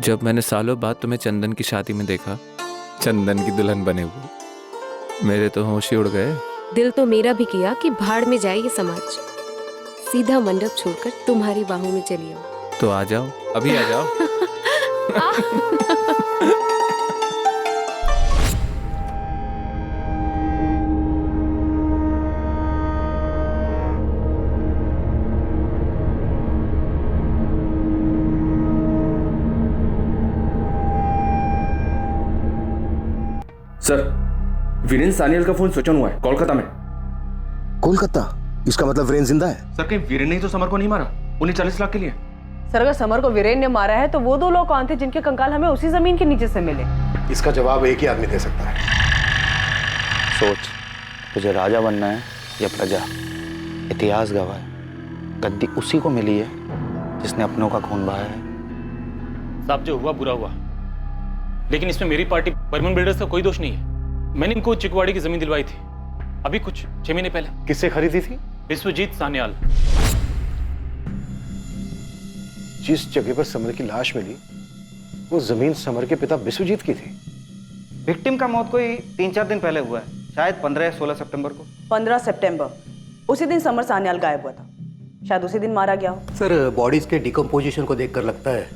जब मैंने सालों बाद तुम्हें चंदन की शादी में देखा, चंदन की दुल्हन बने हुए, मेरे तो होश ही उड़ गए। दिल तो मेरा भी किया कि भाड़ में जाए ये समाज, सीधा मंडप छोड़कर तुम्हारी बाहों में चली आऊं। तो आ जाओ, अभी आ जाओ। सर, वीरेंद्र सानियल का फोन स्विच ऑन हुआ है कोलकाता में। कोलकाता? इसका मतलब वीरेंद्र जिंदा है? सर, कहीं वीरेंद्र ने तो समर को नहीं मारा? उन्हें 40 लाख के लिए। सर, अगर समर को वीरेंद्र ने मारा है तो वो दो लोग कौन थे जिनके कंकाल हमें उसी जमीन के नीचे से मिले? इसका जवाब एक ही आदमी दे सकता है। सोच, तुझे राजा बनना है या प्रजा? इतिहास गवाह है, गद्दी उसी को मिली है जिसने अपनों का खून बहाया है। साहब, जो हुआ बुरा हुआ, लेकिन इसमें मेरी पार्टी बर्मन बिल्डर्स का कोई दोष नहीं है। मैंने इनको चिकवाड़ी की जमीन दिलवाई थी अभी कुछ 6 महीने पहले। किससे खरीदी थी? विश्वजीत सान्याल। जिस जगह पर समर की लाश मिली वो जमीन समर के पिता विश्वजीत की थी। विक्टिम का मौत कोई 3-4 दिन पहले हुआ है, शायद 15 या 16 सितंबर को। 15 सितंबर, उसी दिन समर सान्याल गायब हुआ था। शायद उसी दिन मारा गया हो। सर, बॉडीज के डिकम्पोजिशन को देखकर लगता है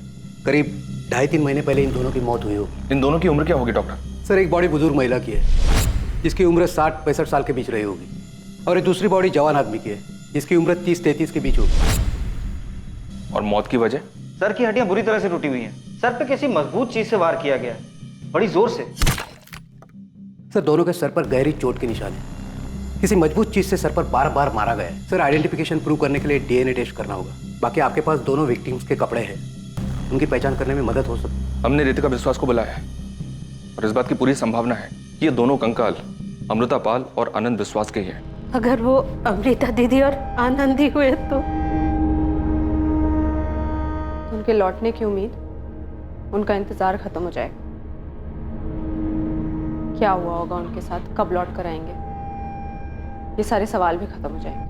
करीब 2.5-3 महीने पहले इन दोनों की मौत हुई होगी। इन दोनों की उम्र क्या होगी डॉक्टर? सर, एक बॉडी बुजुर्ग महिला की है जिसकी उम्र 60-65 साल के बीच रही होगी, और एक दूसरी बॉडी जवान आदमी की है जिसकी उम्र 30-33 के बीच होगी। और मौत की वजह? सर की हड्डियां बुरी तरह से टूटी हुई हैं। सर पे किसी मजबूत चीज से वार किया गया है, बड़ी जोर से। सर, दोनों के सर पर गहरी चोट के निशान है। किसी मजबूत चीज से सर पर बार बार मारा गया है। सर, आइडेंटिफिकेशन प्रूव करने के लिए डीएनए टेस्ट करना होगा। बाकी आपके पास दोनों विक्टिम्स के कपड़े हैं, उनकी पहचान करने में मदद हो सकती है। हमने रितिका विश्वास को बुलाया है और इस बात की पूरी संभावना है कि ये दोनों कंकाल अमृता पाल और आनंद विश्वास के ही हैं। अगर वो अमृता दीदी और आनंदी हुए तो उनके लौटने की उम्मीद, उनका इंतजार खत्म हो जाएगा। क्या हुआ होगा उनके साथ, कब लौट कर आएंगे, ये सारे सवाल भी खत्म हो जाएंगे।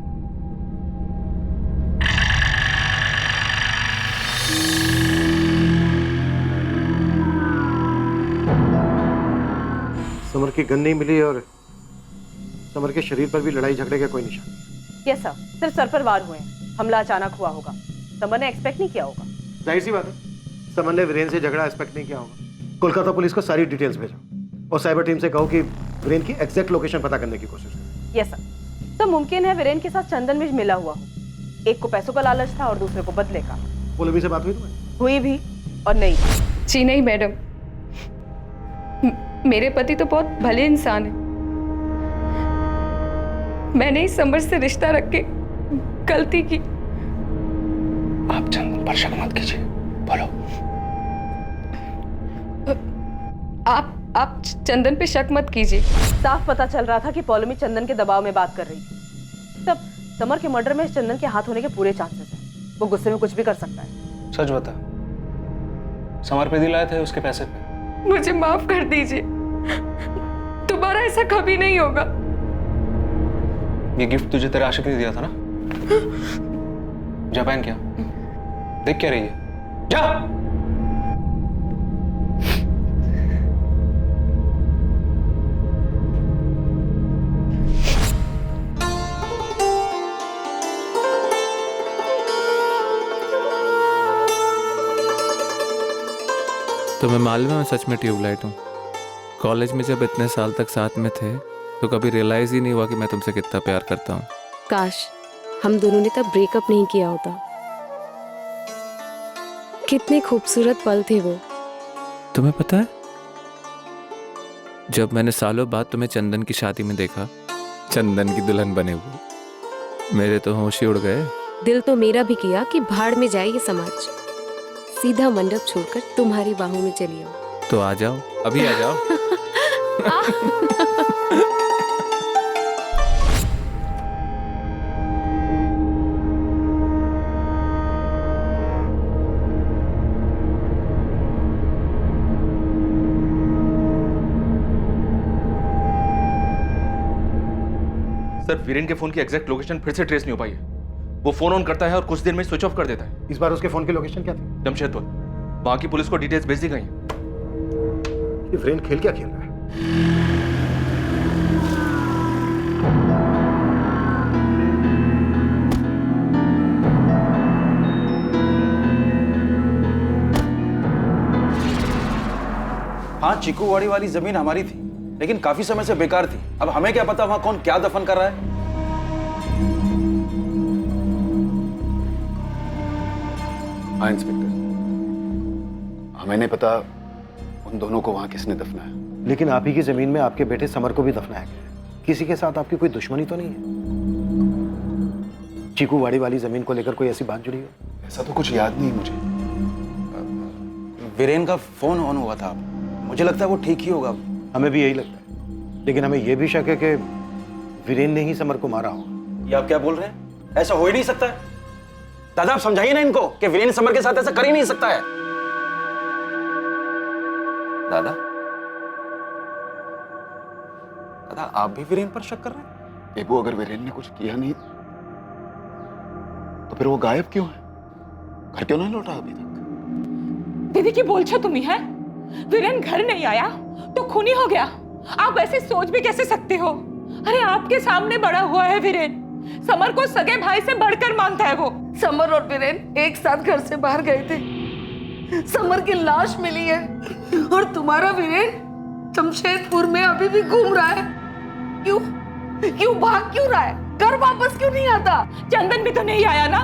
समर की गन नहीं मिली और समर के शरीर पर भी लड़ाई झगड़े का कोई निशान नहीं। यस सर, सिर्फ सर पर वार हुए हैं। हमला अचानक हुआ होगा, समर ने एक्सपेक्ट नहीं किया होगा। जाहिर सी बात है, समर ने वीरेंद्र से झगड़ा एक्सपेक्ट नहीं किया होगा। कोलकाता पुलिस को सारी डिटेल्स भेजो और साइबर टीम से कहो कि वीरेंद्र की एग्जैक्ट लोकेशन पता करने की कोशिश करें। Yes sir. तो मुमकिन है वीरेंद्र के साथ चंदन मिर्ज मिला हुआ हो। एक को पैसों का लालच था और दूसरे को बदले का। पुलिस से बात हुई तुम्हें? हुई भी और नहीं। जी नहीं मैडम, मेरे पति तो बहुत भले इंसान है। मैंने ही समर से रिश्ता रख के गलती की। आप चंदन पर शक मत कीजिए, बोलो। आप चंदन पे शक मत कीजिए। साफ पता चल रहा था कि पौलमी चंदन के दबाव में बात कर रही थी। तब समर के मर्डर में चंदन के हाथ होने के पूरे चांसेस हैं। वो गुस्से में कुछ भी कर सकता है। सच बता, समर पे दिलाए थे उसके पैसे पे? मुझे माफ कर दीजिए, दोबारा ऐसा कभी नहीं होगा। ये गिफ्ट तुझे तेरे आशिक ने दिया था ना? जा पहन क्या, देख क्या रही है, जा। तुम्हें मालूम है मैं सच में ट्यूबलाइट हूँ। कॉलेज में जब इतने साल तक साथ में थे तो कभी रियलाइज ही नहीं हुआ कि मैं तुमसे कितना प्यार करता हूँ। काश हम दोनों ने तब ब्रेकअप नहीं किया होता। कितने खूबसूरत पल थे वो। तुम्हें पता है, जब मैंने सालों बाद तुम्हें चंदन की शादी में देखा, चंदन की दुल्हन बने हुए, मेरे तो होश ही उड़ गए। दिल तो मेरा भी किया कि भाड़ में जाए ये समाज, सीधा मंडप छोड़कर तुम्हारी बाहों में चली आऊं। तो आ जाओ, अभी आ जाओ। सर, वीरेंद्र के फोन की एग्जैक्ट लोकेशन फिर से ट्रेस नहीं हो पाई है। वो फोन ऑन करता है और कुछ देर में स्विच ऑफ कर देता है। इस बार उसके फोन की लोकेशन क्या थी? जमशेदपुर। वहां की पुलिस को डिटेल्स भेज दी गई हैं। ये वीरेन खेल क्या खेल रहा है? हाँ, चिकूवाड़ी वाली जमीन हमारी थी, लेकिन काफी समय से बेकार थी। अब हमें क्या पता वहां कौन क्या दफन कर रहा है। हाँ इंस्पेक्टर, हमें नहीं पता उन दोनों को वहां किसने दफनाया। लेकिन आप ही की जमीन में आपके बेटे समर को भी दफनाया गया है। किसी के साथ आपकी कोई दुश्मनी तो नहीं है? चीकूवाड़ी वाली जमीन को लेकर कोई ऐसी बात जुड़ी हो? ऐसा तो कुछ याद नहीं मुझे। वीरेन का फोन ऑन हुआ था, मुझे लगता है वो ठीक ही होगा। हमें भी यही लगता है, लेकिन हमें यह भी शक है कि वीरेन ने ही समर को मारा होगा। ये आप क्या बोल रहे हैं? ऐसा हो ही नहीं सकता है। दादा आप समझाइए ना इनको कि वीरेन समर के साथ ऐसा कर ही नहीं सकता है। दादा, दादा आप भी वीरेन पर शक कर रहे हैं? बेबू, अगर वीरेन ने कुछ किया नहीं तो फिर वो गायब क्यों है? घर क्यों नहीं लौटा अभी तक? दीदी की बोल छो तुम्ही है? वीरेन घर नहीं आया तो खूनी हो गया। आप ऐसे सोच भी कैसे सकते हो? अरे आपके सामने बड़ा हुआ है वीरेन, समर को सगे भाई से बढ़कर मानता है वो। समर और वीरेन एक साथ घर से बाहर गए थे। समर की लाश मिली है और तुम्हारा वीरेन जमशेदपुर में अभी भी घूम रहा है। क्यों भाग क्यों रहा है? घर वापस क्यों नहीं आता? चंदन भी तो नहीं आया ना।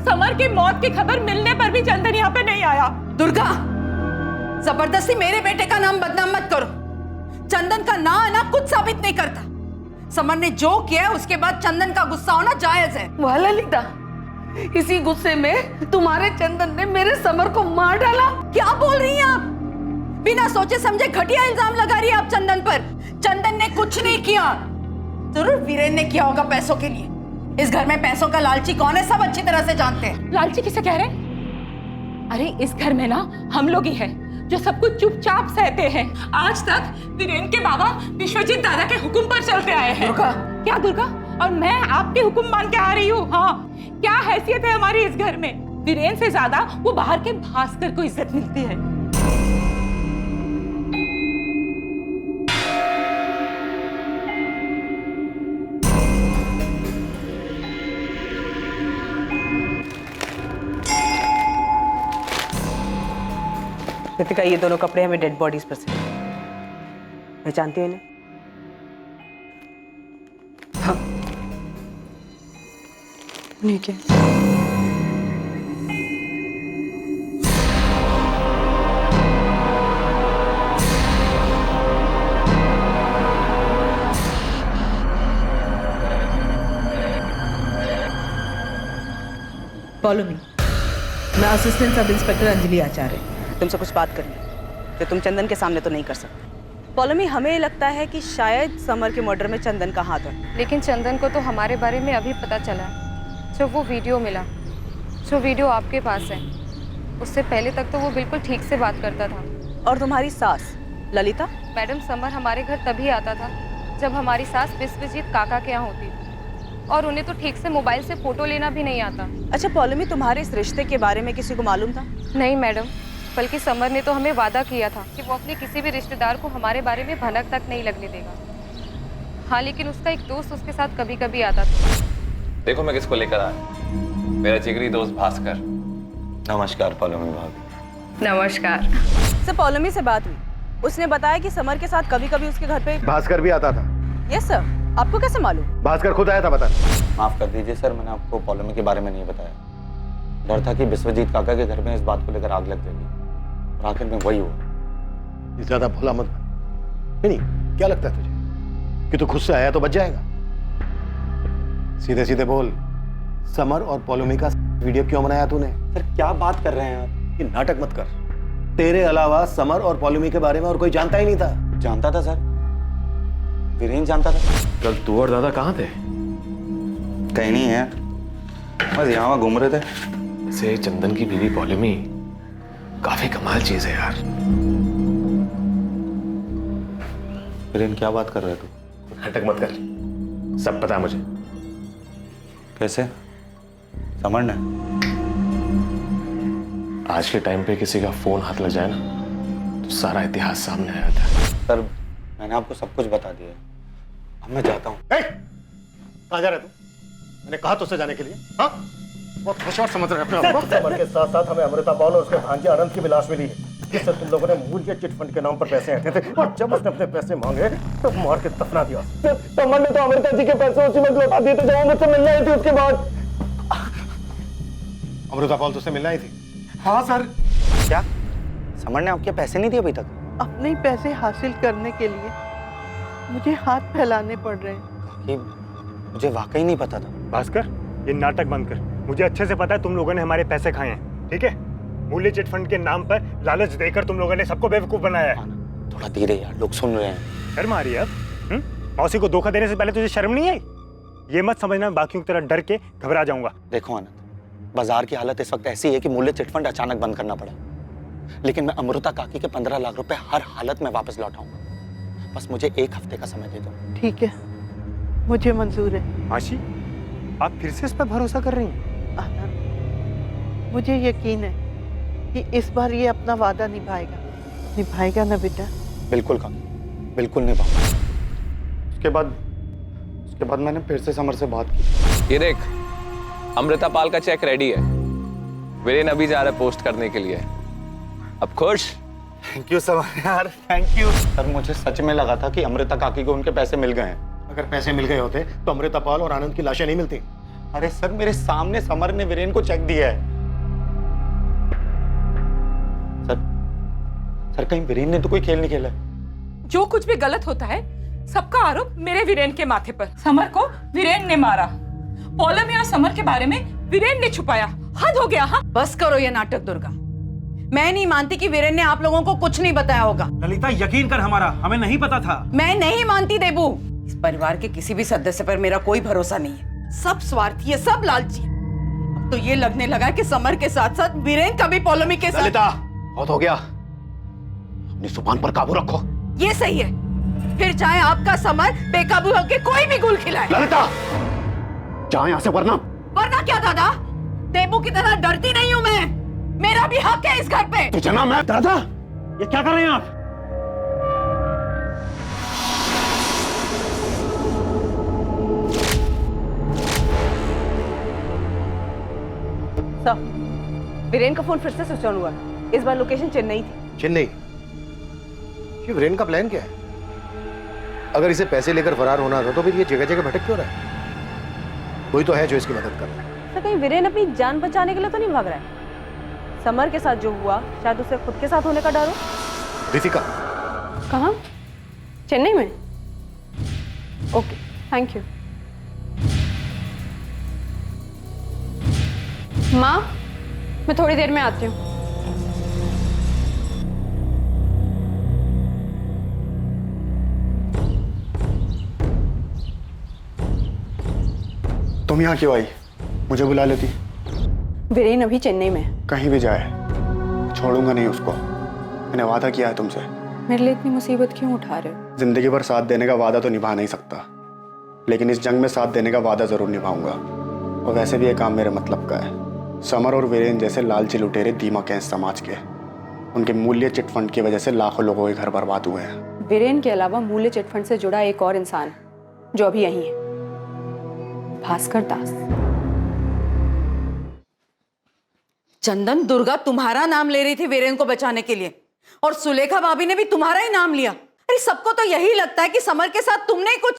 समर की मौत की खबर मिलने पर भी चंदन यहाँ पे नहीं आया। दुर्गा, जबरदस्ती मेरे बेटे का नाम बदनाम मत करो। चंदन का ना आना कुछ साबित नहीं करता। समर ने जो किया है उसके बाद चंदन का गुस्सा होना जायज है। वाह ललिता, इसी गुस्से में तुम्हारे चंदन ने मेरे समर को मार डाला। क्या बोल रही हैं आप? बिना सोचे समझे घटिया इल्जाम लगा रही है आप चंदन पर। चंदन ने कुछ नहीं किया, जरूर वीरेन ने किया होगा पैसों के लिए। इस घर में पैसों का लालची कौन है सब अच्छी तरह से जानते हैं। लालची किसे कह रहे? अरे इस घर में ना हम लोग ही हैं जो सब कुछ चुपचाप सहते हैं। आज तक वीरेन के बाबा विश्वजीत दादा के हुक्म पर चलते आए हैं। दुर्गा। क्या दुर्गा? और मैं आपके हुक्म मान के आ रही हूँ। हाँ, क्या हैसियत है हमारी इस घर में? वीरेन से ज्यादा वो बाहर के भास्कर को इज्जत मिलती है। कृतिका, ये दोनों कपड़े हमें डेड बॉडीज पर से पहचानती हो इन्हें? हाँ, नहीं क्या? Follow me. मैं असिस्टेंट सब इंस्पेक्टर अंजलि आचार्य। तुमसे कुछ बात करनी है जो तुम चंदन के सामने तो नहीं कर सकते। पॉलोमी, हमें लगता है कि शायद समर के मर्डर में चंदन का हाथ है। लेकिन चंदन को तो हमारे बारे में अभी पता चला है। जब वो वीडियो मिला, जो वीडियो आपके पास है, उससे पहले तक तो वो बिल्कुल ठीक से बात करता था। और तुम्हारी सास ललिता? मैडम, समर हमारे घर तभी आता था जब हमारी सास विश्वजीत काका के यहाँ होती थी, और उन्हें तो ठीक से मोबाइल से फोटो लेना भी नहीं आता। अच्छा पॉलोमी, तुम्हारे इस रिश्ते के बारे में किसी को मालूम था? नहीं मैडम, बल्कि समर ने तो हमें वादा किया था कि वो अपने किसी भी रिश्तेदार को हमारे बारे में भनक तक नहीं लगने देगा। हाँ, लेकिन उसका एक दोस्त उसके साथ कभी कभी आता था। देखो मैं किसको लेकर आया, मेरा जिगरी दोस्त भास्कर। नमस्कार पॉलोमी भाभी। नमस्कार। सर, पॉलोमी से बात हुई, उसने बताया कि समर के साथ कभी कभी उसके घर पे। भास्कर भी आता था। यस सर, आपको कैसे मालूम? भास्कर खुद आया था बताने। माफ कर दीजिए सर, मैंने आपको पॉलोमी के बारे में नहीं बताया। डर था कि विश्वजीत काका के घर में इस बात को लेकर आग लग जाएगी, और आखिर में वही हुआ। ज्यादा भोला मत बन। नहीं, क्या लगता है तुझे कि तू खुद से आया तो बच जाएगा? सीधे सीधे बोल, समर और पॉलोमी का वीडियो क्यों बनाया तूने? सर क्या बात कर रहे हैं आप? ये नाटक मत कर। तेरे अलावा समर और पॉलोमी के बारे में और कोई जानता ही नहीं था। जानता था सर, वीरेन जानता था। कल तू और दादा कहाँ थे? कहीं नहीं है, बस यहाँ घूम रहे थे। से चंदन की बीवी पॉलोमी काफी कमाल चीज है यार। वीरेन क्या बात कर रहे तू? नाटक मत कर, सब पता है मुझे। कैसे? समर ने? आज के टाइम पे किसी का फोन हाथ लग जाए ना तो सारा इतिहास सामने आ जाता है। सर मैंने आपको सब कुछ बता दिया। अब मैं जाता हूँ। कहाँ जा रहे तू? मैंने कहा तुझसे जाने के लिए। हाँ, बहुत होशियार समझ रहे हैं अपने आप को। समर के साथ साथ हमें अमृता पाल और उसके भांजे आनंद की भी लाश मिली है, जिससे तुम लोगों ने मूल्य चिट फंड के नाम पर पैसे ऐंठे थे, और जब उसने अपने पैसे मांगे तो मार के दफना दिया। समर ने तो अमृता जी के पैसे उसी वक्त लौटा दिए थे जब वो मुझसे मिलने आई थी। उसके बाद अमृता पाल तुझसे मिलने आई थी? हाँ सर। क्या समर ने आपके पैसे नहीं दिए अभी तक? अपने पैसे हासिल करने के लिए मुझे हाथ फैलाने पड़ रहे हैं। कि मुझे वाकई नहीं पता था। भास्कर, ये नाटक बंद कर। मुझे अच्छे से पता है तुम लोगों ने हमारे पैसे खाए हैं, ठीक है? मूल्य चिट फंड के नाम पर लालच देकर तुम लोगों ने सबको बेवकूफ बनाया है। थोड़ा धीरे यार, लोग सुन रहे हैं। शर्म आ रही है अब? मौसी को धोखा देने से पहले तुझे शर्म नहीं आई? ये मत समझना बाकियों की तरह डर के घबरा जाऊंगा। देखो आनंद, बाजार की हालत इस वक्त ऐसी है कि मूल्य चिट फंड अचानक बंद करना पड़ा, लेकिन मैं अमृता काकी के 15 लाख रुपए हर हालत में वापस लौटाऊंगा। बस मुझे 1 हफ्ते का समय दे दो। ठीक है, मुझे मंजूर है। आशी, आप फिर से इस पर भरोसा कर रही हैं? आनंद, मुझे यकीन है कि इस बार ये अपना वादा निभाएगा ना बेटा? बिल्कुल काकी, बिल्कुल निभाऊंगा। उसके बाद मैंने फिर से समर से बात की। ये देख, अमृता पाल का चेक रेडी है। वीरेन अभी जा रहा है पोस्ट करने के लिए। अब खुश? थैंक यू समर यार, थैंक यू। सर मुझे सच में लगा था कि अमृता काकी को उनके पैसे मिल गए हैं। अगर पैसे मिल गए होते तो अमृता पाल और आनंद की लाशें नहीं मिलती। अरे सर, मेरे सामने समर ने वीरेन को चेक दिया है। सर कहीं वीरेन ने तो कोई खेल नहीं खेला? जो कुछ भी गलत होता है सबका आरोप मेरे वीरेन के माथे पर। समर को वीरेन ने मारा, पॉलम या समर के बारे में वीरेन ने छुपाया। हद हो गया। हाँ, बस करो ये नाटक दुर्गा। मैं नहीं मानती कि वीरेन ने आप लोगों को कुछ नहीं बताया होगा। ललिता, यकीन कर, हमें नहीं पता था। मैं नहीं मानती देबू। इस परिवार के किसी भी सदस्य पर मेरा कोई भरोसा नहीं है। सब स्वार्थी है, सब लालची है। अब तो ये लगने लगा कि समर के साथ साथ वीरेन का भी पॉलमी के साथ। ललिता, बहुत हो गया, अपनी जुबान पर काबू रखो। ये सही है, फिर चाहे आपका समर बेकाबू होकर कोई भी गुल खिलाए। ललिता, जा यहाँ से, वरना क्या दादा? देबू की तरह डरती नहीं हूँ मैं। मेरा भी हक है इस घर पे। तुझे ना मैं। दादा, ये क्या कर रहे हैं आप? सर, वीरेन का फोन फिर से स्विच ऑन हुआ। इस बार लोकेशन चेन्नई थी। चेन्नई? ये वीरेन का प्लान क्या है? अगर इसे पैसे लेकर फरार होना था तो फिर ये जगह जगह भटक क्यों रहा है? कोई तो है जो इसकी मदद कर रहा है। सर, कहीं वीरेन अपनी जान बचाने के लिए तो नहीं भाग रहा है? समर के साथ जो हुआ शायद उसे खुद के साथ होने का डर हो। रितिका, कहाँ? चेन्नई में? Okay, thank you. माँ, मैं थोड़ी देर में आती हूँ। तुम यहाँ क्यों आई? मुझे बुला लेती। वीरेन अभी चेन्नई में है। कहीं भी जाए छोड़ूंगा नहीं उसको। मैंने वादा किया है तुमसे। मेरे लिए इतनी मुसीबत क्यों उठा रहे हो? जिंदगी भर साथ देने का वादा तो निभा नहीं सकता, लेकिन इस जंग में साथ देने का वादा जरूर निभाऊंगा। और वैसे भी ये काम मेरे मतलब का है। समर और वीरेन जैसे लालची लुटेरे दीमक हैं इस समाज के। उनके मूल्य चिट फंड की वजह से लाखों लोगों के घर बर्बाद हुए हैं। वीरेन के अलावा मूल्य चिट फंड से जुड़ा एक और इंसान जो अभी यहीं है, भास्कर दास। चंदन, दुर्गा तुम्हारा नाम ले रही थी वीरेन को बचाने के लिए, और सुलेखा भाभी ने भी तुम्हारा ही नाम लिया। अरे सबको तो यही लगता है कि समर के साथ तुमने कुछ।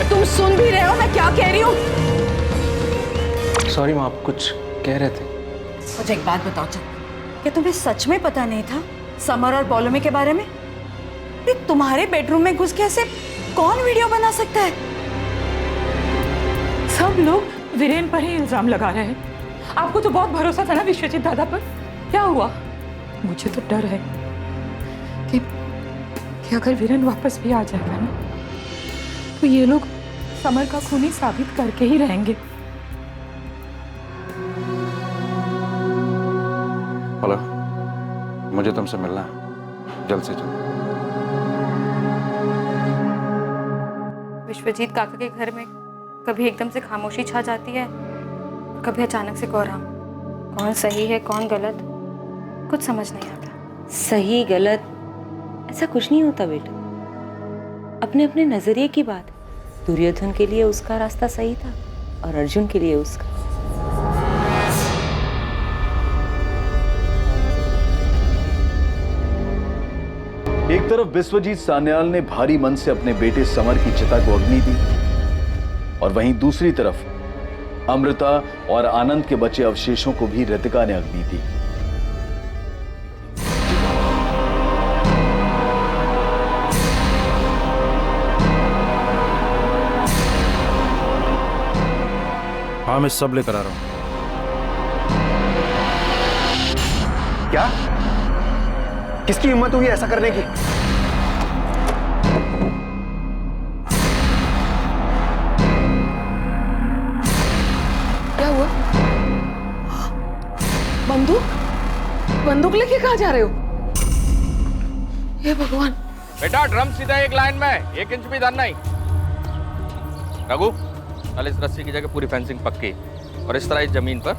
तुम सुन भी रहे हो मैं क्या कह रही हूँ? सॉरी माँ, आप कुछ कह रहे थे। मुझे एक बात बताओ चंदन, क्या तुम्हें सच में पता नहीं था समर और पॉलमी के बारे में? तुम्हारे बेडरूम में घुस के ऐसे कौन वीडियो बना सकता है? सब लोग वीरेन पर ही इल्जाम लगा रहे हैं। आपको तो बहुत भरोसा था ना विश्वजीत दादा पर। क्या हुआ? मुझे तो डर है कि अगर वीरेन वापस भी आ जाएगा ना तो ये लोग समर का खूनी साबित करके ही रहेंगे। हेलो, मुझे तुमसे मिलना है, जल्द से जल्द। विश्वजीत काका के घर में कभी एकदम से खामोशी छा जाती है, कभी अचानक से कोहराम। कौन सही है कौन गलत कुछ समझ नहीं आता। सही गलत ऐसा कुछ नहीं होता बेटा, अपने अपने नजरिए की बात। दुर्योधन के लिए उसका रास्ता सही था और अर्जुन के लिए उसका। एक तरफ विश्वजीत सान्याल ने भारी मन से अपने बेटे समर की चिता को अग्नि दी और वहीं दूसरी तरफ अमृता और आनंद के बचे अवशेषों को भी रितिका ने अग्नि दी। हाँ मैं सब लेकर आ रहा हूं। क्या? किसकी हिम्मत हुई ऐसा करने की? क्या हुआ? बंदूक लेके कहाँ जा रहे हो? हे भगवान। बेटा ड्रम सीधा एक लाइन में, 1 इंच भी इधर नहीं। रघु, कल इस रस्सी की जगह पूरी फेंसिंग पक्की और इस तरह इस जमीन पर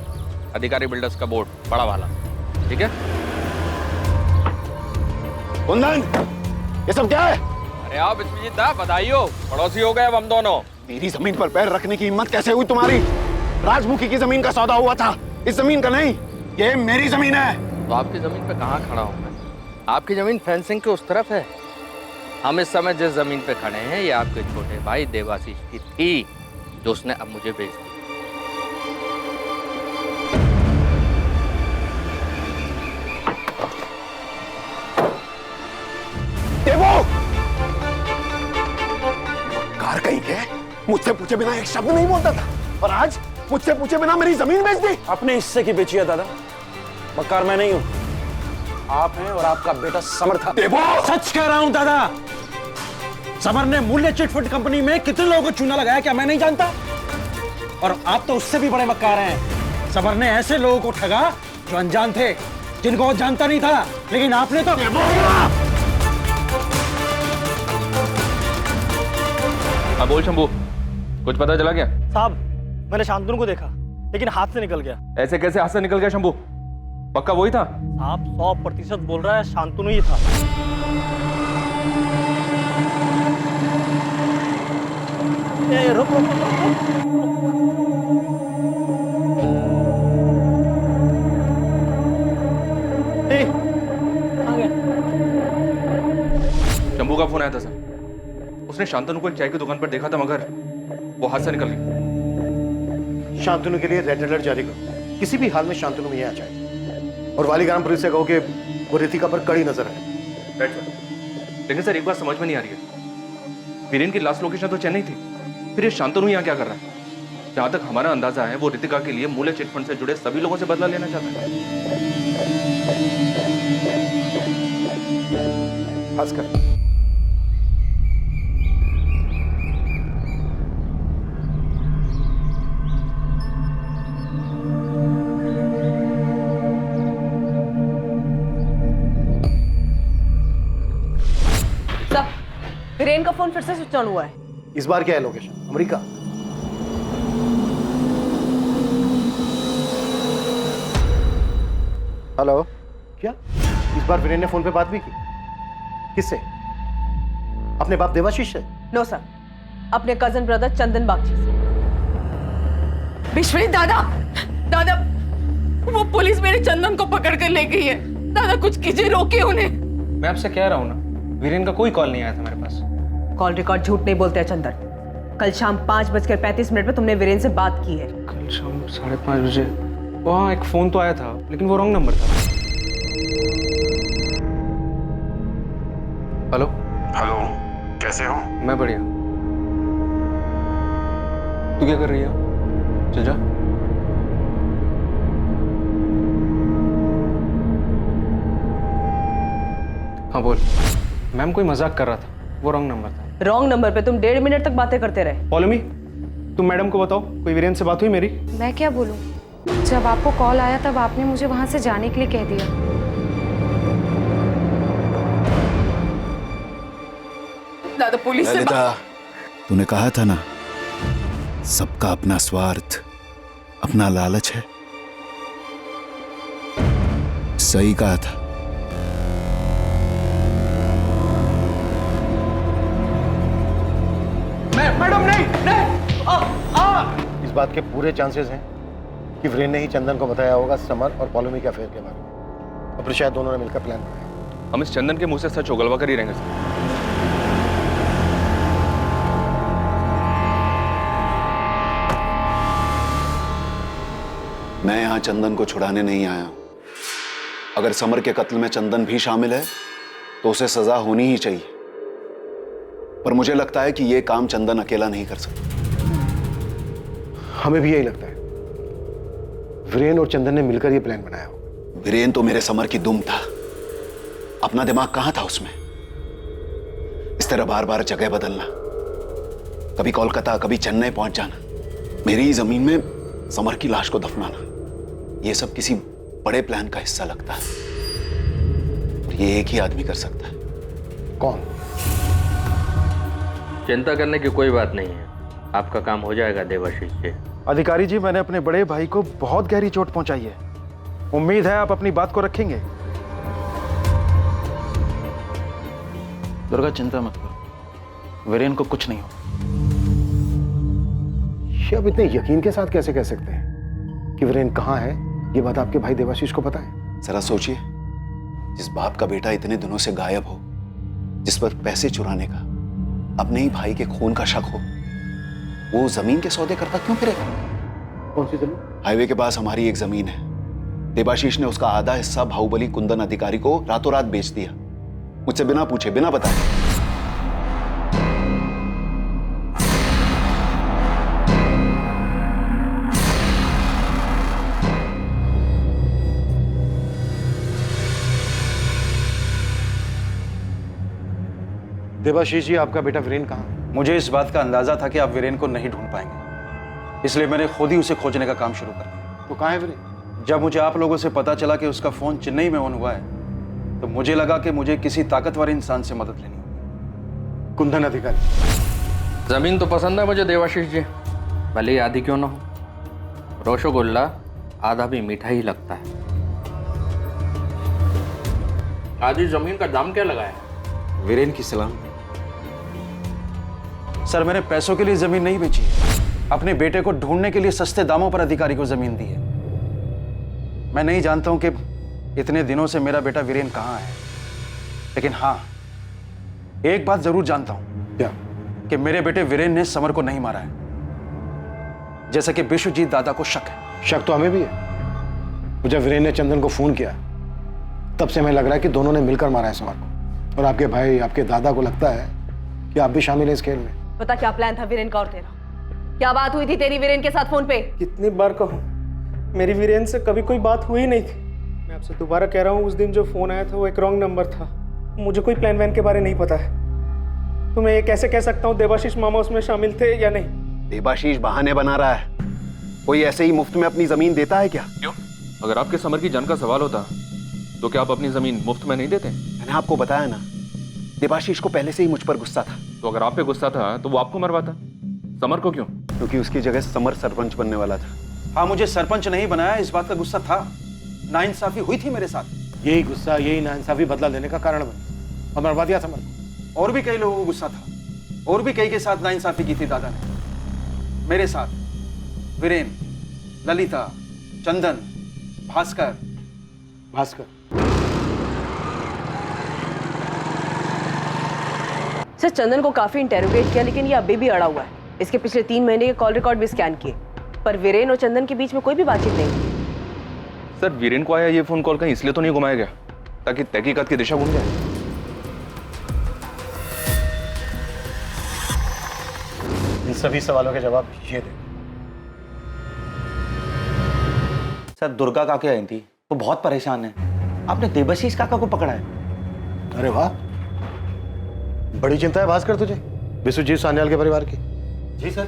अधिकारी बिल्डर्स का बोर्ड बड़ा वाला, ठीक है? कुंदन, ये सब क्या है? अरे आओ विश्वजीत दा, बधाई हो, पड़ोसी हो गए अब हम दोनों। मेरी जमीन पर पैर रखने की हिम्मत कैसे हुई तुम्हारी? राजमुखी की जमीन का सौदा हुआ था, इस जमीन का नहीं। ये मेरी जमीन है। तो आपकी जमीन पे कहाँ खड़ा हूँ मैं? आपकी जमीन फेंसिंग के उस तरफ है। हम इस समय जिस जमीन पे खड़े हैं ये आपके छोटे भाई देवाशीष की थी, जो उसने अब मुझे बेच दी। कार कहीं के मुझसे पूछे बिना एक शब्द नहीं बोलता था और आज मुझसे पूछे बिना मेरी जमीन बेच दी। अपने हिस्से की बेची है दादा, मक्कार मैं नहीं हूं, आप हैं और आपका बेटा समर था। सच कह रहा हूं दादा, समर ने मूल्य चिटफंड कंपनी में कितने लोगों को चूना लगाया क्या मैं नहीं जानता? और आप तो उससे भी बड़े मक्कार हैं। समर ने ऐसे लोगों को ठगा जो अनजान थे, जिनको वो जानता नहीं था, लेकिन आपने तो हाँ बोल शंभू, कुछ पता चला क्या? साहब मैंने शांतनु को देखा लेकिन हाथ से निकल गया। ऐसे कैसे हाथ से निकल गया शंभू? पक्का वही था? साहब 100% बोल रहा है शांतनु ही था। रुक रुक शंभू का फोन आया था सर, उसने शांतनु को एक चाय की दुकान पर देखा था मगर वो हाथ से निकल गई। शांतनु के लिए रेड अलर्ट जारी करो, किसी भी हाल में शांतनु में आ जाए और वालीग्राम पुलिस से कहो कि वो रितिका पर कड़ी नजर है। लेकिन सर एक बात समझ में नहीं आ रही है, वीरेन की लास्ट लोकेशन तो चेन्नई थी, फिर ये शांतनु यहाँ क्या कर रहा है? जहां तक हमारा अंदाजा है वो रितिका के लिए मूल्य चिटफंड से जुड़े सभी लोगों से बदला लेना चाहता है। खासकर वीरेन का फोन फिर से स्विच ऑन हुआ है। इस बार क्या है लोकेशन? अमेरिका? हेलो, क्या इस बार वीरेन ने फोन पे बात भी की? किससे? अपने बाप देवाशीष से? नो सर, अपने कजन ब्रदर चंदन बागची से। विश्वजीत दादा, दादा वो पुलिस मेरे चंदन को पकड़ कर ले गई है। दादा कुछ कीजिए, रोके उन्हें। मैं आपसे कह रहा हूँ ना, वीरेन का कोई कॉल नहीं आया था मेरे पास। कॉल रिकॉर्ड झूठ नहीं बोलते हैं चंदन। कल शाम 5:35 पे तुमने वीरेन से बात की है। कल शाम 5:30 बजे वहाँ एक फोन तो आया था लेकिन वो रॉन्ग नंबर था। हेलो हेलो, कैसे हो? मैं बढ़िया, तू क्या कर रही है? चल जा। हाँ बोल। मैम कोई मजाक कर रहा था, वो रॉन्ग नंबर था। रॉन्ग नंबर पे तुम 1.5 मिनट तक बातें करते रहे। पॉलमी, तुम मैडम को बताओ कोई वीरेन से बात हुई मेरी? मैं क्या बोलूं? जब आपको कॉल आया तब आपने मुझे वहां से जाने के लिए कह दिया। दादा पुलिस से तूने कहा था ना, सबका अपना स्वार्थ, अपना लालच है। सही कहा था। मैडम नहीं इस बात के पूरे चांसेस हैं कि वीरेन ने ही चंदन को बताया होगा समर और पॉलोमी के अफेयर के बारे में, और फिर शायद दोनों ने मिलकर प्लान बनाया। हम इस चंदन के मुंह से सच उगलवा कर ही रहेंगे सर। मैं यहां चंदन को छुड़ाने नहीं आया हूं। अगर समर के कत्ल में चंदन भी शामिल है तो उसे सजा होनी ही चाहिए, पर मुझे लगता है कि यह काम चंदन अकेला नहीं कर सकता। हमें भी यही लगता है। वीरेन और चंदन ने मिलकर यह प्लान बनाया होगा। वीरेन तो मेरे समर की दुम था, अपना दिमाग कहां था उसमें। इस तरह बार बार जगह बदलना, कभी कोलकाता कभी चेन्नई पहुंच जाना, मेरी ही जमीन में समर की लाश को दफनाना, यह सब किसी बड़े प्लान का हिस्सा लगता है। और ये एक ही आदमी कर सकता है। कौन? चिंता करने की कोई बात नहीं है, आपका काम हो जाएगा देवाशीष जी। अधिकारी जी, मैंने अपने बड़े भाई को बहुत गहरी चोट पहुंचाई है। उम्मीद है आप अपनी बात को रखेंगे। दुर्गा चिंता मत करो, वीरेन को कुछ नहीं हो। ये अब इतने यकीन के साथ कैसे कह सकते हैं कि वीरेन कहाँ है? ये बात आपके भाई देवाशीष को पता है? जरा सोचिए, जिस बाप का बेटा इतने दिनों से गायब हो, जिस पर पैसे चुराने का, अपने ही भाई के खून का शक हो, वो जमीन के सौदे करता क्यों फिरेगा? कौन सी जमीन? हाईवे के पास हमारी एक जमीन है। देवाशीष ने उसका आधा हिस्सा बाहुबली कुंदन अधिकारी को रातों रात बेच दिया, मुझसे बिना पूछे बिना बताए। देवाशीष जी, आपका बेटा वीरेन कहाँ है? मुझे इस बात का अंदाजा था कि आप वीरेन को नहीं ढूंढ पाएंगे, इसलिए मैंने खुद ही उसे खोजने का काम शुरू कर दिया। तो कहाँ है वीरेन? जब मुझे आप लोगों से पता चला कि उसका फोन चेन्नई में ऑन हुआ है, तो मुझे लगा कि मुझे किसी ताकतवर इंसान से मदद लेनी होगी। कुंदन अधिकारी? जमीन तो पसंद है मुझे देवाशीष जी, भले ही आधी क्यों ना हो। रसगुल्ला आधा भी मीठा ही लगता है। आधी जमीन का दाम क्या लगाया है? वीरेन की सलाम। सर, मैंने पैसों के लिए जमीन नहीं बेची है, अपने बेटे को ढूंढने के लिए सस्ते दामों पर अधिकारी को जमीन दी है। मैं नहीं जानता हूं कि इतने दिनों से मेरा बेटा वीरेन कहां है, लेकिन हां, एक बात जरूर जानता हूं। क्या? कि मेरे बेटे वीरेन ने समर को नहीं मारा है, जैसा कि विश्वजीत दादा को शक है। शक तो हमें भी है। जब वीरेन ने चंदन को फोन किया, तब से हमें लग रहा है कि दोनों ने मिलकर मारा है समर को। और आपके भाई, आपके दादा को लगता है कि आप भी शामिल हैं इस खेल में। बता, क्या प्लान था वीरेन का और तेरा? क्या बात हुई थी तेरी वीरेन के साथ फोन पे? कितनी बार कहूं, मेरी वीरेन से कभी कोई बात हुई नहीं थी। मैं आपसे दोबारा कह रहा हूं, उस दिन जो फोन आया था वो एक रॉन्ग नंबर था। मुझे कोई प्लान वैन के बारे नहीं पता है। तो मैं ये कैसे कह सकता हूं देवाशीष मामा उसमें शामिल थे या नहीं? देवाशीष बहाने बना रहा है। कोई ऐसे ही मुफ्त में अपनी जमीन देता है क्या? क्यों? अगर आपके समर की जान का सवाल होता तो क्या आप अपनी जमीन मुफ्त में नहीं देते? मैंने आपको बताया ना, देवाशीष को पहले से ही मुझ पर गुस्सा था। तो अगर आप पे गुस्सा था तो वो आपको मरवाता, समर को क्यों? क्योंकि उसकी जगह समर सरपंच बनने वाला था। हाँ, मुझे सरपंच नहीं बनाया, इस बात का गुस्सा था। नाइंसाफी हुई थी मेरे साथ। यही गुस्सा, यही नाइंसाफी बदला लेने का कारण बना और मरवा दिया समर को। और भी कई लोगों को गुस्सा था, और भी कई के साथ नाइंसाफी की थी दादा ने। मेरे साथ वीरेन, ललिता, चंदन, भास्कर। सर, चंदन को काफी इंटेरोगेट किया, लेकिन ये अभी भी अड़ा हुआ है। इसके पिछले 3 महीने के कॉल रिकॉर्ड भी स्कैन किए, पर वीरेन और चंदन के बीच में कोई भी बातचीत नहीं हुई। सर, वीरेन को आया ये फोन कॉल कहीं इसलिए तो नहीं घुमाया गया ताकि तहकीकात की दिशा भूल जाए? इन सभी सवालों के जवाब ये दे। सर, दुर्गा काकी आई थी, वो बहुत परेशान है। आपने देवाशीष काका को पकड़ा है। अरे वाह, बड़ी चिंता है भास्कर तुझे विश्वजीत सान्याल के परिवार की। जी सर,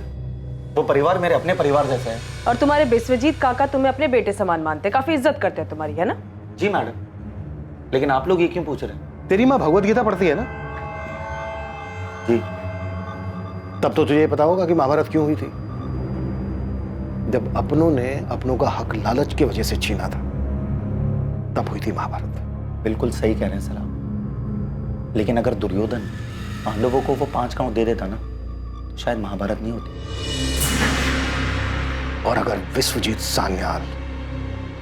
वो परिवार मेरे अपने परिवार जैसा है। और तुम्हारे विश्वजीत काका तुम्हें अपने बेटे समान मानते, काफी इज्जत करते हैं तुम्हारी, है ना? जी मैडम, लेकिन आप लोग ये क्यों पूछ रहे हैं? तेरी माँ भगवत गीता पढ़ती है ना? जी। तब तो तुझे पता होगा कि महाभारत क्यों हुई थी। जब अपनों ने अपनों का हक लालच की वजह से छीना था। तब हुई थी महाभारत। बिल्कुल सही कह रहे हैं सर आप। लेकिन अगर दुर्योधन पांडवों को वो 5 गांव दे देता ना, तो शायद महाभारत नहीं होती। और अगर विश्वजीत सान्याल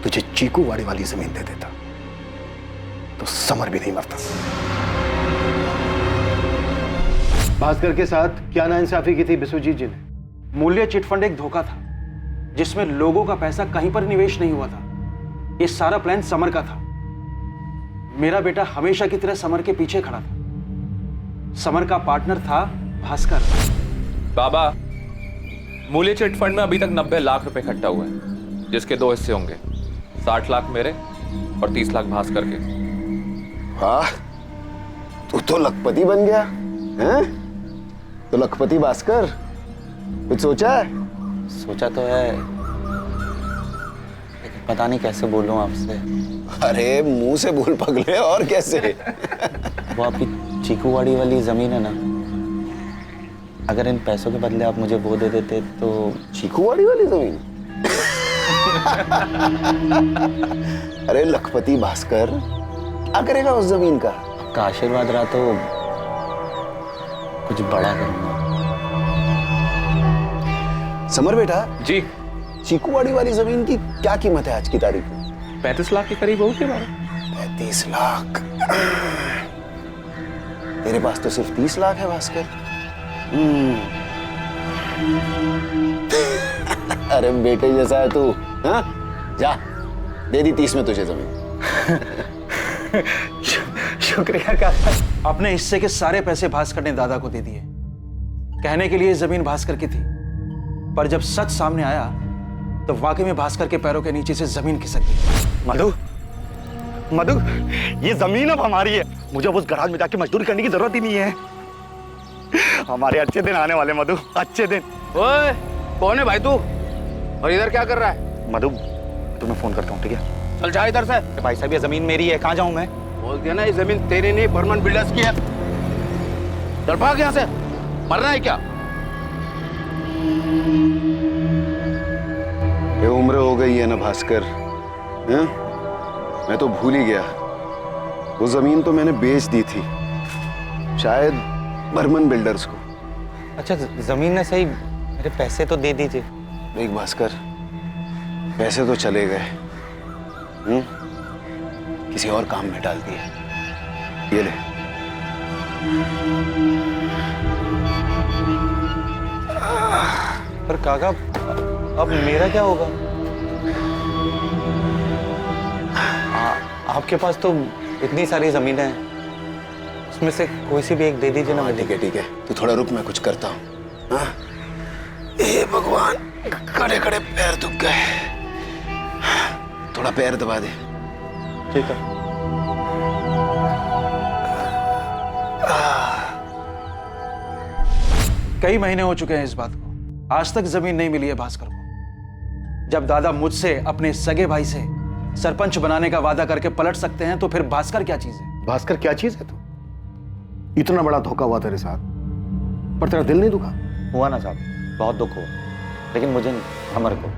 तुझे चीकूवाड़ी वाली जमीन दे देता तो समर भी नहीं मरता। भास्कर के साथ क्या नाइंसाफी की थी विश्वजीत जी ने? मूल्य चिटफंड एक धोखा था जिसमें लोगों का पैसा कहीं पर निवेश नहीं हुआ था। ये सारा प्लान समर का था। मेरा बेटा हमेशा की तरह समर के पीछे खड़ा था। समर का पार्टनर था भास्कर। बाबा, मूल्य चिट फंड में अभी तक 90 लाख रुपए इकट्ठा हुआ है, जिसके 2 हिस्से होंगे, 60 लाख मेरे और 30 लाख भास्कर के। वाह, तू तो लखपति बन गया हैं? तो लखपति भास्कर, कुछ सोचा है? सोचा तो है, लेकिन पता नहीं कैसे बोलूं आपसे। अरे मुंह से बोल पगले, और कैसे? वो आपकी चीकूवाड़ी वाली जमीन है ना, अगर इन पैसों के बदले आप मुझे वो दे देते तो। चीकूवाड़ी वाली जमीन? अरे लखपति भास्कर, क्या करेगा उस जमीन का? आपका आशीर्वाद रहा तो कुछ बड़ा करूंगा। समर बेटा जी, चीकूवाड़ी वाली जमीन की क्या कीमत है आज की तारीख में? 35 लाख के करीब होगी बाबा। 35 लाख? तेरे पास तो सिर्फ 30 लाख है भास्कर। अरे बेटे जैसा है तू। हाँ? जा, दे दी 30 में तुझे जमीन। शुक्रिया काका। अपने हिस्से के सारे पैसे भास्कर ने दादा को दे दिए। कहने के लिए जमीन भास्कर की थी, पर जब सच सामने आया तो वाकई में भास्कर के पैरों के नीचे से जमीन खिसक गई। मधु, मधु, ये जमीन अब हमारी है। मुझे अब उस गराज में जाके मजदूरी करने की जरूरत ही नहीं है। हमारे अच्छे दिन आने वाले मधु, अच्छे दिन। ओए, कौन है भाई तू? और इधर क्या कर रहा है? मधु, तुम्हें फोन करता हूँ, ठीक है? चल जा इधर से। भाई साहब, ये जमीन मेरी है, कहाँ जाऊं मैं? बोल दिया ना, ये जमीन तेरी नहीं, बर्मन बिल्डर्स की है। चल भाग यहाँ से, मरना है क्या? ये उम्र हो गई है ना भास्कर, हैं? मैं तो भूल ही गया। वो जमीन तो मैंने बेच दी थी, शायद बर्मन बिल्डर्स को। अच्छा, जमीन ने सही, मेरे पैसे तो दे दीजिए। देख भास्कर, पैसे तो चले गए, किसी और काम में डाल दिए। ये ले। पर काका, अब मेरा क्या होगा? आपके पास तो इतनी सारी जमीनें हैं, उसमें से कोई सी भी एक दे दीजिए ना। ठीक है ठीक है, तू थोड़ा रुक, मैं कुछ करता हूँ। हाँ? हे भगवान, खड़े खड़े पैर दुख गए, थोड़ा पैर दबा दे। ठीक है। कई महीने हो चुके हैं इस बात को, आज तक जमीन नहीं मिली है भास्कर को। जब दादा मुझसे अपने सगे भाई से सरपंच बनाने का वादा करके पलट सकते हैं, तो फिर भास्कर क्या चीज है? भास्कर क्या चीज है तू? इतना बड़ा धोखा हुआ तेरे साथ, पर तेरा दिल नहीं दुखा? हुआ ना साहब, बहुत दुख हुआ, लेकिन मुझे नहीं, अमर को,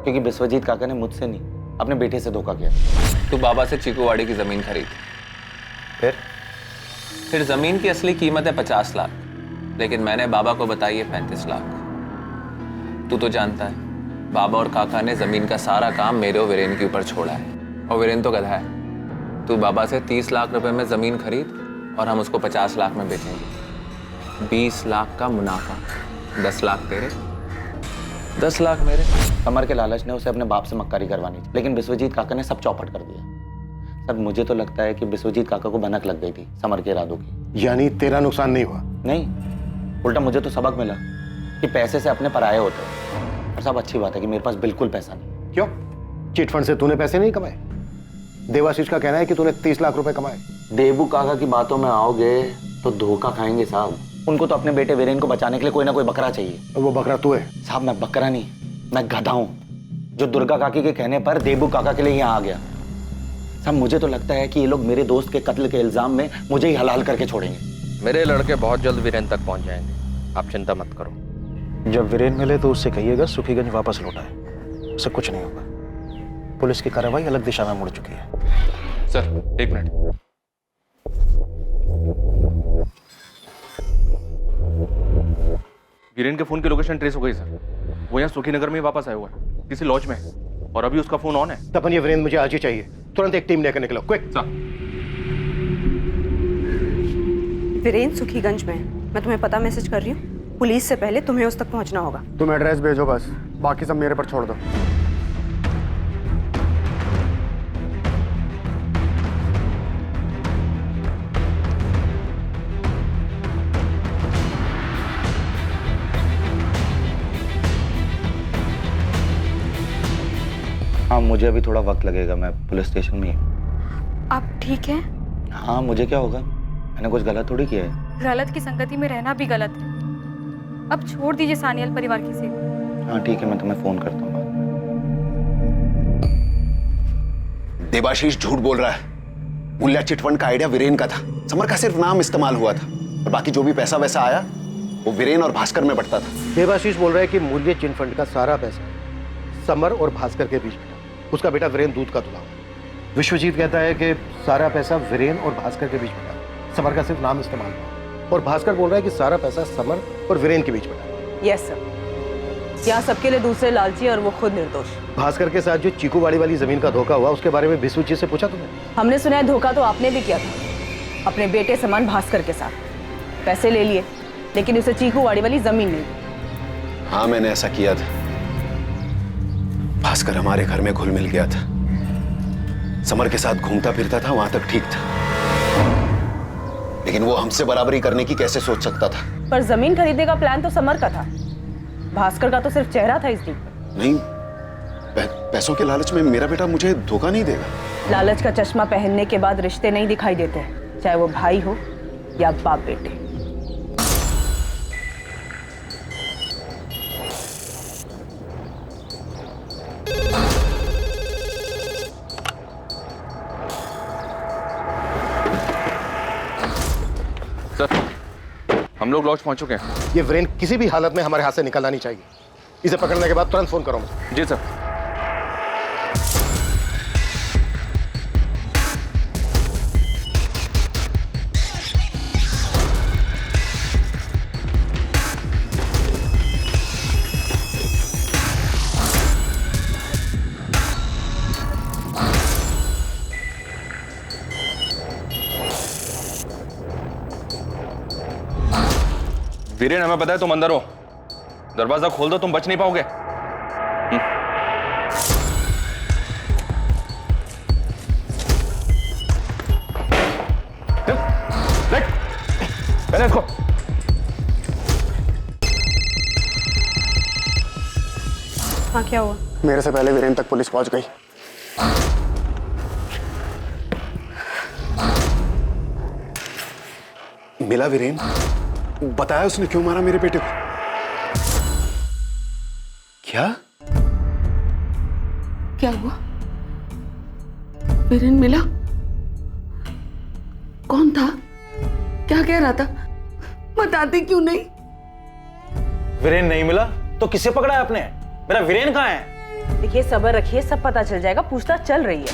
क्योंकि विश्वजीत काका ने मुझसे नहीं, अपने बेटे से धोखा किया। तू बाबा से चीकूवाड़ी की जमीन खरीद। फिर जमीन की असली कीमत है 50 लाख, लेकिन मैंने बाबा को बताई है 35 लाख। तू तो जानता है, बाबा और काका ने जमीन का सारा काम मेरे और वीरेन के ऊपर छोड़ा है, और वीरेन तो गधा है। तू बाबा से 30 लाख रुपए में जमीन खरीद और हम उसको 50 लाख में बेचेंगे। 20 लाख का मुनाफा, 10 लाख तेरे, 10 लाख मेरे। समर के लालच ने उसे अपने बाप से मक्कारी करवानी थी, लेकिन विश्वजीत काका ने सब चौपट कर दिया। सर, मुझे तो लगता है कि विश्वजीत काका को भनक लग गई थी समर के इरादों की। यानी तेरा नुकसान नहीं हुआ? नहीं, उल्टा मुझे तो सबक मिला कि पैसे से अपने पराये होते हैं। और सब अच्छी बात है कि मेरे पास बिल्कुल पैसा नहीं। क्यों? चिटफंड से तूने पैसे नहीं कमाए? देवाशीष का कहना है कि तूने 30 लाख रुपए कमाए। देबू काका की बातों में आओगे तो धोखा खाएंगे साहब। उनको तो अपने बेटे वीरेन को बचाने के लिए कोई ना कोई बकरा चाहिए। और वो बकरा तू है? साहब, मैं बकरा नहीं, मैं गधा हूं, जो दुर्गा काकी के कहने पर देबू काका के लिए यहाँ आ गया। साहब, मुझे तो लगता है कि ये लोग मेरे दोस्त के कत्ल के इल्जाम में मुझे ही हलाल करके छोड़ेंगे। मेरे लड़के बहुत जल्द वीरेन तक पहुंच जाएंगे, आप चिंता मत करो। जब वीरेन मिले तो उससे कहिएगा सुखीगंज वापस लौटाए, उससे कुछ नहीं होगा। पुलिस की कार्रवाई अलग दिशा में मुड़ चुकी है। सर एक मिनट। वीरेन के फोन की लोकेशन ट्रेस हो गई सर। वो यहाँ सुखी नगर में वापस आया हुआ है, किसी लॉज में है, और अभी उसका फोन ऑन है। तपन, ये वीरेन मुझे आज ही चाहिए। तुरंत एक टीम लेकर निकलो, क्विक। वीरेन सुखीगंज में है। मैं तुम्हें पता मैसेज कर रही हूँ। पुलिस से पहले तुम्हें उस तक पहुंचना होगा। तुम एड्रेस भेजो बस, बाकी सब मेरे पर छोड़ दो। हाँ, मुझे अभी थोड़ा वक्त लगेगा, मैं पुलिस स्टेशन में ही। आप ठीक हैं? हाँ, मुझे क्या होगा, मैंने कुछ गलत थोड़ी किया है। गलत की संगति में रहना भी गलत है। अब छोड़ दीजिए सानियल परिवार की सेवा। हाँ ठीक है, मैं तुम्हें फोन करता हूँ। देवाशीष झूठ बोल रहा है। मूल्य चिटफंड का आइडिया वीरेन का था, समर का सिर्फ नाम इस्तेमाल हुआ था, और बाकी जो भी पैसा वैसा आया वो वीरेन और भास्कर में बढ़ता था। देवाशीष बोल रहा है कि मूल्य चिटफंड का सारा पैसा समर और भास्कर के बीच में था। उसका बेटा वीरेन दूध का धुला। विश्वजीत कहता है कि सारा पैसा वीरेन और भास्कर के बीच में था, समर का सिर्फ नाम इस्तेमाल हुआ। और भास्कर बोल रहा है कि सारा पैसा समर और वीरेन के बीच में था। यस सर, यहाँ सबके लिए दूसरे लालची और वो खुद निर्दोष। भास्कर के साथ जो चीकूवाड़ी वाली जमीन का धोखा हुआ, उसके बारे में विश्वजीत से पूछा तुमने? हमने सुना है धोखा तो आपने भी किया था, अपने बेटे समान भास्कर के साथ। पैसे ले लिए, लेकिन उसे चीकूवाड़ी वाली जमीन नहीं दी। हाँ, मैंने ऐसा किया था। भास्कर हमारे घर में घुल मिल गया था, समर के साथ घूमता फिरता था, वहां तक ठीक था, लेकिन वो हमसे बराबरी करने की कैसे सोच सकता था? पर जमीन खरीदने का प्लान तो समर का था, भास्कर का तो सिर्फ चेहरा था इस डील पर। नहीं, पैसों के लालच में मेरा बेटा मुझे धोखा नहीं देगा। लालच का चश्मा पहनने के बाद रिश्ते नहीं दिखाई देते हैं, चाहे वो भाई हो या बाप बेटे। सर, हम लोग लॉज पहुंच चुके हैं। ये वीरेन किसी भी हालत में हमारे हाथ से निकलना नहीं चाहिए। इसे पकड़ने के बाद तुरंत फोन करो मुझे। जी सर। वीरेन, हमें पता है तुम अंदर हो, दरवाजा खोल दो, तुम बच नहीं पाओगे। पहले इसको। हाँ, क्या हुआ? मेरे से पहले वीरेन तक पुलिस पहुंच गई। मिला वीरेन? बताया उसने क्यों मारा मेरे बेटे को? क्या क्या हुआ? वीरेन मिला? कौन था? क्या कह रहा था? बताते क्यों नहीं? वीरेन नहीं मिला तो किसे पकड़ा है आपने? मेरा वीरेन कहाँ है? देखिए, सब्र रखिए, सब पता चल जाएगा। पूछताछ चल रही है।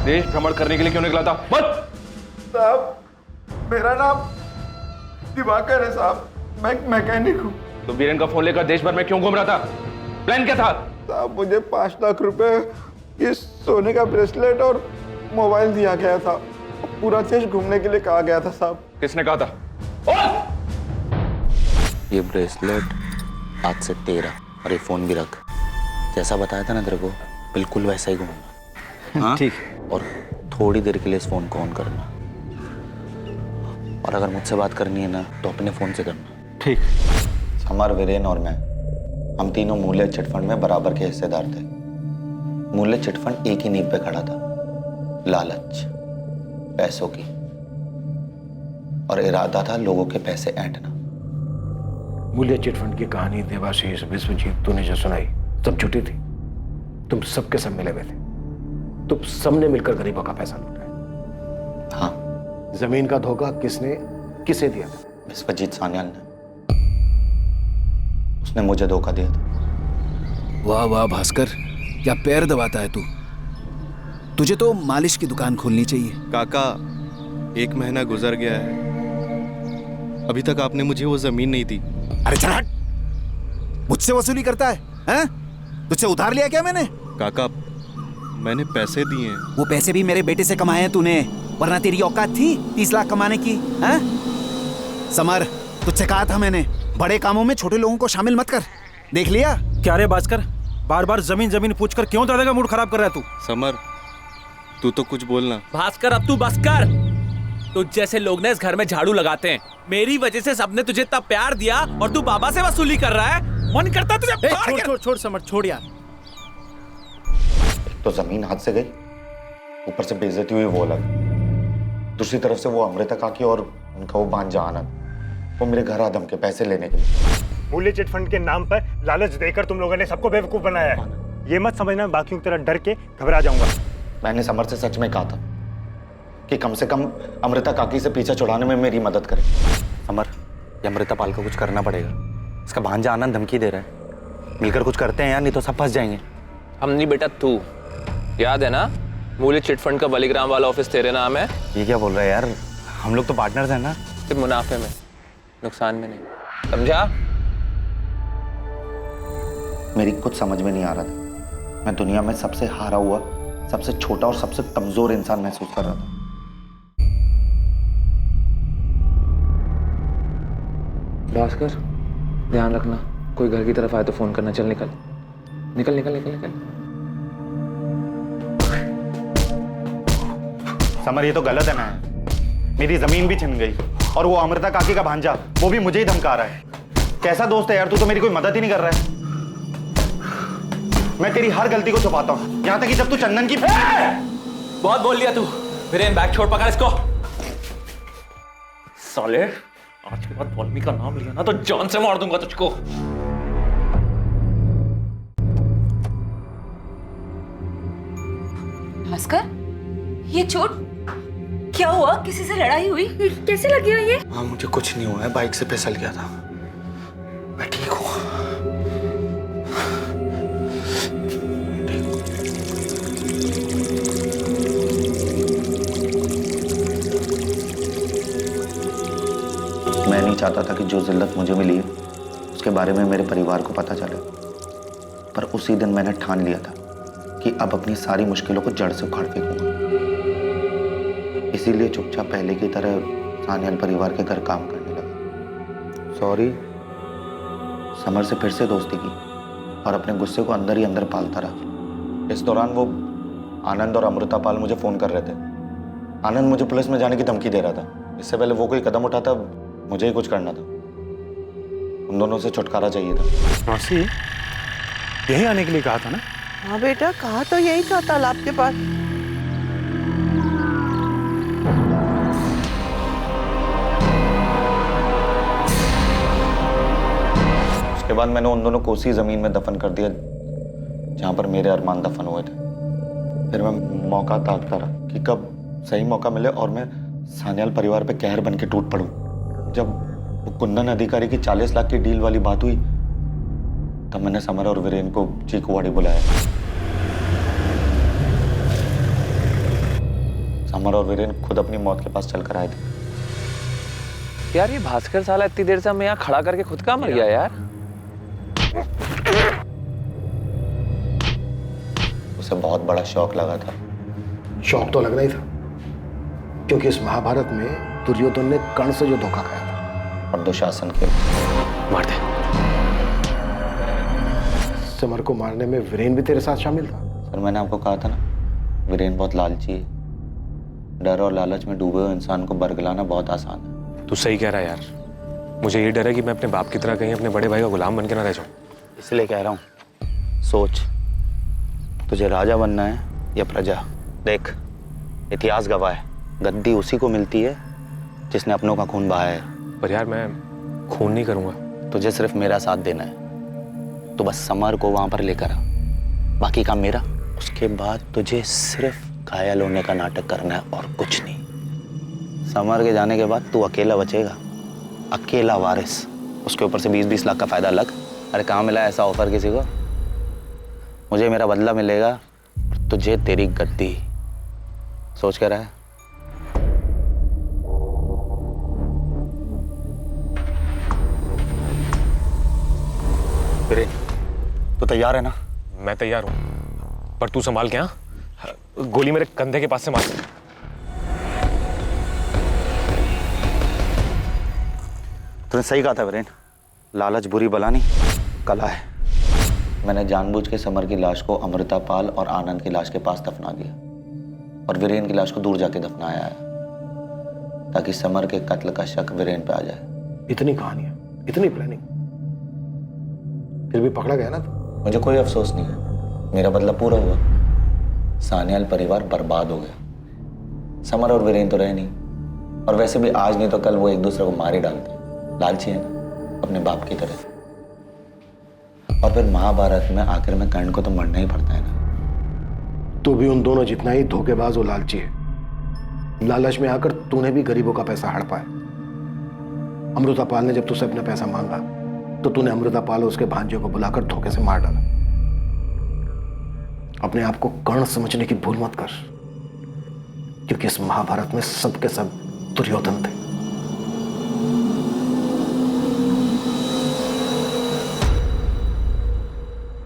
देश भ्रमण करने के लिए क्यों निकला था? बस साहब, मेरा नाम दिवाकर है साहब, मैं मैकेनिक हूँ। तो वीरेन का फोन लेकर देश भर में क्यों घूम रहा था? प्लान क्या था? साहब, मुझे 5 लाख रुपए, ये सोने का ब्रेसलेट और मोबाइल दिया गया था। पूरा देश घूमने के लिए कहा गया था साहब। किसने कहा था? ये ब्रेसलेट आज से तेरा, और ये फोन भी रख। जैसा बताया था ना तेरे को, बिल्कुल वैसा ही घूमना। हाँ? ठीक। और थोड़ी देर के लिए इस फोन को ऑन करना, और अगर मुझसे बात करनी है ना तो अपने फोन से करना। ठीक। समर, वीरेन और मैं, हम तीनों मूल्य चिटफंड में बराबर के हिस्सेदार थे। मूल्य चिटफंड एक ही नींव पे खड़ा था, लालच, पैसों की, और इरादा था लोगों के पैसे ऐंठना। मूल्य चिटफंड की कहानी देवाशीष, विश्वजीत, तूने जो सुनाई सब झूठी थी। तुम सबके सब मिले हुए थे, तुम सबने मिलकर गरीबों का पैसा लूटा है। हाँ। जमीन का धोखा किसने, किसे दिया था? विश्वजीत सान्याल ने। उसने मुझे धोखा दिया था। वाह वाह भास्कर, क्या पैर दबाता है तू? तुझे तो मालिश की दुकान खोलनी चाहिए। काका, 1 महीना गुजर गया है, अभी तक आपने मुझे वो जमीन नहीं दी। अरे चल हट, मुझसे वसूली करता है हैं? तुझसे उधार लिया क्या मैंने? काका, मैंने पैसे दिए हैं। वो पैसे भी मेरे बेटे से कमाए हैं तूने, वरना तेरी औकात थी 30 लाख कमाने की? हैं? समर, तुझसे कहा था मैंने, बड़े कामों में छोटे लोगों को शामिल मत कर। देख लिया? क्या रे भास्कर, बार बार जमीन जमीन पूछकर क्यों दादा का मूड खराब कर रहा है तू? समर, तू तो कुछ बोलना। भास्कर, अब तू बस कर। तुझ जैसे लोग ना इस घर में झाड़ू लगाते हैं। मेरी वजह से सबने तुझे इतना प्यार दिया और तू बाबा से वसूली कर रहा है। मन करता तुझे फाड़ के। छोड़ समर, छोड़ यार। तो जमीन हाथ से गई, ऊपर से बेइज्जती हुई वो अलग। दूसरी तरफ से वो अमृता काकी और उनका वो भांजा आनंद, वो मेरे घर आदम के पैसे लेने के लिए। मूल्य चिट फंड के नाम पर लालच देकर तुम लोगों ने सबको बेवकूफ बनाया है। ये मत समझना बाकियों की तरह डर के घबरा जाऊंगा। मैंने समर से सच में कहा था कि कम से कम अमृता काकी से पीछा छुड़ाने में मेरी मदद करे। समर, ये अमृता पाल को कुछ करना पड़ेगा। इसका भांजा आनंद धमकी दे रहा है। मिलकर कुछ करते हैं यार, नहीं तो सब फंस जाएंगे। हम नहीं बेटा, तू। याद है ना, मूल्य चिटफंड का बलिग्राम वाला ऑफिस तेरे नाम है। ये क्या बोल रहा है यार, हम लोग तो पार्टनर्स हैं ना। सिर्फ मुनाफे में, नुकसान में नहीं, समझा? मेरी कुछ समझ में नहीं आ रहा था। मैं दुनिया में सबसे हारा हुआ, सबसे छोटा और सबसे कमजोर इंसान महसूस कर रहा था। भास्कर, ध्यान रखना, कोई घर की तरफ आए तो फोन करना। चल निकल निकल निकल निकल निकल। समर, ये तो गलत है ना। मेरी जमीन भी छिन गई और वो अमृता काकी का भांजा, वो भी मुझे ही धमका रहा है। कैसा दोस्त है यार तू, तो मेरी कोई मदद ही नहीं कर रहा है। मैं तेरी हर गलती को छुपाता हूँ, यहाँ तक कि जब तू चंदन की। बहुत बोल लिया तू। वीरेन, बैग छोड़, पकड़ इसको। साले, आज के बाद बॉलमी का नाम लिया ना तो जान से मार दूंगा तुझको। भास्कर, ये चोट क्या हुआ? किसी से लड़ाई हुई? कैसे लगी हो ये? हाँ, मुझे कुछ नहीं हुआ है, बाइक से फिसल गया था। मैं ठीक हूँ। मैं नहीं चाहता था कि जो जिल्लत मुझे मिली है उसके बारे में मेरे परिवार को पता चले, पर उसी दिन मैंने ठान लिया था कि अब अपनी सारी मुश्किलों को जड़ से उखाड़ फेंकूंगा। इसीलिए चुपचाप पहले की तरह सान्याल परिवार के घर काम करने लगा। सॉरी, समर से फिर से दोस्ती की और अपने गुस्से को अंदर ही अंदर पालता रहा। इस दौरान वो आनंद और अमृता पाल मुझे फोन कर रहे थे। आनंद मुझे पुलिस में जाने की धमकी दे रहा था। इससे पहले वो कोई कदम उठाता, मुझे ही कुछ करना था। उन दोनों से छुटकारा चाहिए था। मौसी, यही आने के लिए कहा था ना? हाँ बेटा, कहा तो यही था, तालाब के पास। उसके बाद मैंने उन दोनों को उसी जमीन में दफन कर दिया जहां पर मेरे अरमान दफन हुए थे। फिर मैं मौका ताकता रहा कि कब सही मौका मिले और मैं सान्याल परिवार पे कहर बन के टूट पड़ूं। जब वो कुंदन अधिकारी की 40 लाख की डील वाली बात हुई तब मैंने समर और वीरेन को चीकुवाड़ी बुलाया। समर और वीरेन खुद अपनी मौत के पास चलकर आए थे। यार, ये भास्कर साला इतनी देर से हमें यहाँ खड़ा करके खुद का मर गया यार। उसे बहुत बड़ा शौक लगा था। शौक तो लगना ही था, क्योंकि इस महाभारत में दुर्योधन ने कर्ण से जो धोखा खाया था और दुशासन के मार दे। समर को मारने में वीरेन भी तेरे साथ शामिल था। सर, मैंने आपको कहा था ना, वीरेन बहुत लालची है। डर और लालच में डूबे हुए इंसान को बरगलाना बहुत आसान है। तू सही कह रहा है यार। मुझे ये डर है कि मैं अपने बाप की तरह कहीं अपने बड़े भाई का गुलाम बन के ना रह जाऊं। इसलिए कह रहा हूँ, सोच, तुझे राजा बनना है या प्रजा। देख, इतिहास गवाह है, गद्दी उसी को मिलती है जिसने अपनों का खून बहाया है। पर यार, मैं खून नहीं करूंगा। तुझे सिर्फ मेरा साथ देना है, तो बस समर को वहां पर लेकर आ, बाकी काम मेरा। उसके बाद तुझे सिर्फ घायल होने का नाटक करना है और कुछ नहीं। समर के जाने के बाद तू अकेला बचेगा, अकेला वारिस। उसके ऊपर से 20-20 लाख का फायदा अलग। अरे कहाँ मिला ऐसा ऑफर किसी को? मुझे मेरा बदला मिलेगा और तुझे तेरी गद्दी। सोच क्या रहा है? वीरेन, तू तैयार है ना? मैं तैयार हूं, पर तू संभाल के। हाँ, गोली मेरे कंधे के पास से मार। तूने सही कहा था वीरेन, लालच बुरी बला नहीं, कला है। मैंने जानबूझ के समर की लाश को अमृता पाल और आनंद की लाश के पास दफना दिया और वीरेन की लाश को दूर जाके दफनाया है, ताकि समर के कत्ल का शक वीरेन पे आ जाए। इतनी कहानियां, इतनी प्लानिंग, फिर भी पकड़ा गया ना तू। मुझे कोई अफसोस नहीं है, मेरा बदला पूरा हुआ। सान्याल परिवार बर्बाद हो गया। समर और वीरेन तो रहे नहीं, और वैसे भी आज नहीं तो कल वो एक दूसरे को मार ही डालते। लालची है ना, अपने बाप की तरह। और फिर महाभारत में आखिर में कर्ण को तो मरना ही पड़ता है ना। तू भी उन दोनों जितना ही धोखेबाज और लालची है। लालच में आकर तूने भी गरीबों का पैसा हड़पा है। अमृता पाल ने जब तुझसे अपना पैसा मांगा तो तूने अमृता पाल और उसके भांजे को बुलाकर धोखे से मार डाला। अपने आप को कर्ण समझने की भूल मत कर, क्योंकि इस महाभारत में सबके सब दुर्योधन थे।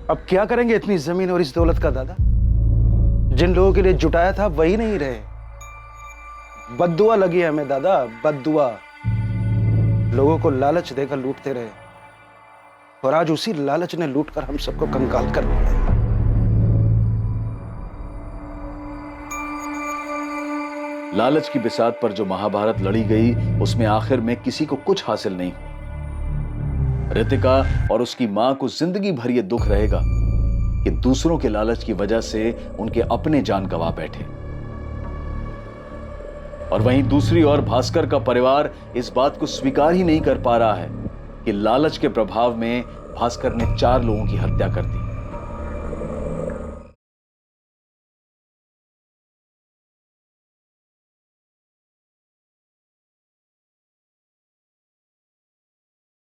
अब क्या करेंगे इतनी जमीन और इस दौलत का दादा? जिन लोगों के लिए जुटाया था वही नहीं रहे। बद्दुआ लगी हमें दादा, बद्दुआ। लोगों को लालच देकर लूटते रहे, और आज उसी लालच ने लूटकर हम सबको कंगाल कर दिया। लालच की बिसात पर जो महाभारत लड़ी गई, उसमें आखिर में किसी को कुछ हासिल नहीं। रितिका और उसकी मां को जिंदगी भर यह दुख रहेगा कि दूसरों के लालच की वजह से उनके अपने जान गंवा बैठे। और वहीं दूसरी ओर भास्कर का परिवार इस बात को स्वीकार ही नहीं कर पा रहा है कि लालच के प्रभाव में भास्कर ने 4 लोगों की हत्या कर दी।